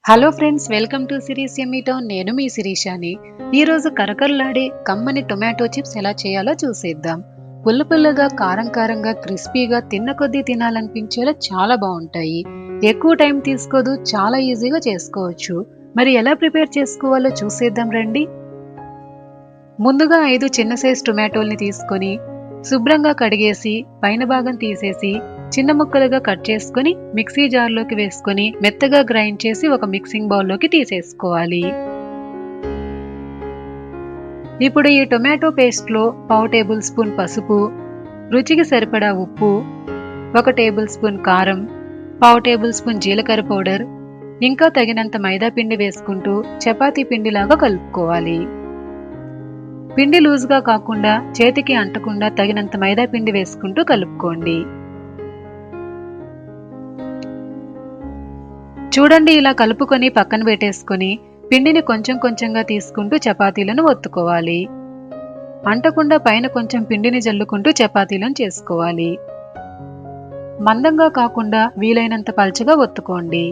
Hello friends, welcome to series yummy town. నేను మీ శిరీషాని. ఈరోజు కరకరలాడే కమ్మని టొమాటో చిప్స్ ఎలా చేయాలో చూసేద్దాం. పుల్ల పుల్లగా, కారం కారంగా, క్రిస్పీగా, తిన్న కొద్దీ తినాలనిపించేలా చాలా బాగుంటాయి. ఎక్కువ టైం తీసుకోదు, చాలా ఈజీగా చేసుకోవచ్చు. మరి ఎలా ప్రిపేర్ చేసుకోవాలో చూసేద్దాం రండి. ముందుగా 5 చిన్న సైజ్ టొమాటోల్ని తీసుకొని శుభ్రంగా కడిగేసి పైన భాగం తీసేసి చిన్న ముక్కలుగా కట్ చేసుకొని మిక్సీ జార్లోకి వేసుకొని మెత్తగా గ్రైండ్ చేసి ఒక మిక్సింగ్ బౌల్లోకి తీసేసుకోవాలి. ఇప్పుడు ఈ టొమాటో పేస్ట్లో పావు టేబుల్ స్పూన్ పసుపు, రుచికి సరిపడా ఉప్పు, 1 టేబుల్ స్పూన్ కారం, పావు టేబుల్ స్పూన్ జీలకర్ర పౌడర్, ఇంకా తగినంత మైదా పిండి వేసుకుంటూ చపాతీ పిండిలాగా కలుపుకోవాలి. పిండి లూజ్గా కాకుండా చేతికి అంటకుండా తగినంత మైదా పిండి వేసుకుంటూ కలుపుకోండి. చూడండి, ఇలా కలుపుకొని పక్కన పెట్టేసుకొని పిండిని కొంచెం కొంచెంగా తీసుకుంటూ చపాతీలను ఒత్తుకోవాలి. అంటకుండా పైన కొంచెం పిండిని జల్లుకుంటూ చపాతీలను చేసుకోవాలి. మందంగా కాకుండా వీలైనంత పల్చగా ఒత్తుకోండి.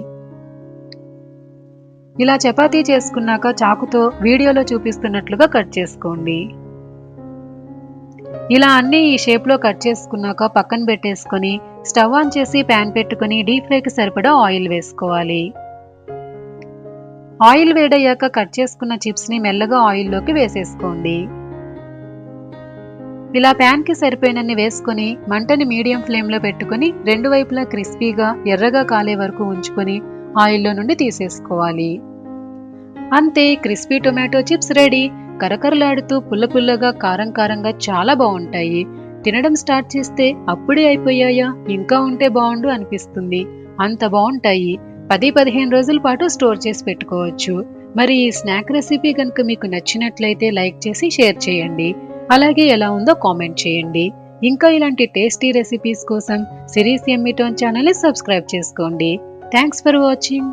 ఇలా చపాతీ చేసుకున్నాక చాకుతో వీడియోలో చూపిస్తున్నట్లుగా కట్ చేసుకోండి. ఇలా అన్ని ఈ షేప్లో కట్ చేసుకున్నాక పక్కన పెట్టేసుకొని స్టవ్ ఆన్ చేసి ప్యాన్ పెట్టుకుని డీప్ ఫ్రైకి సరిపడా ఆయిల్ వేసుకోవాలి. ఆయిల్ వేడయ్యాక కట్ చేసుకున్న చిప్స్ని మెల్లగా ఆయిల్లోకి వేసేసుకోండి. ఇలా ప్యాన్కి సరిపోయినన్ని వేసుకొని మంటని మీడియం ఫ్లేమ్లో పెట్టుకుని రెండు వైపులా క్రిస్పీగా ఎర్రగా కాలే వరకు ఉంచుకొని ఆయిల్లో నుండి తీసేసుకోవాలి. అంతే, క్రిస్పీ టొమాటో చిప్స్ రెడీ. కరకరలాడుతూ పుల్ల పుల్లగా, కారం కారంగా చాలా బాగుంటాయి. తినడం స్టార్ట్ చేస్తే అప్పుడే అయిపోయాయా, ఇంకా ఉంటే బాగుండు అనిపిస్తుంది. అంత బాగుంటాయి. 10-15 రోజుల పాటు స్టోర్ చేసి పెట్టుకోవచ్చు. మరి ఈ స్నాక్ రెసిపీ కనుక మీకు నచ్చినట్లయితే లైక్ చేసి షేర్ చేయండి. అలాగే ఎలా ఉందో కామెంట్ చేయండి. ఇంకా ఇలాంటి టేస్టీ రెసిపీస్ కోసం సిరీస్ యమ్మీ టౌన్ ఛానల్ని సబ్స్క్రైబ్ చేసుకోండి. Thanks for watching.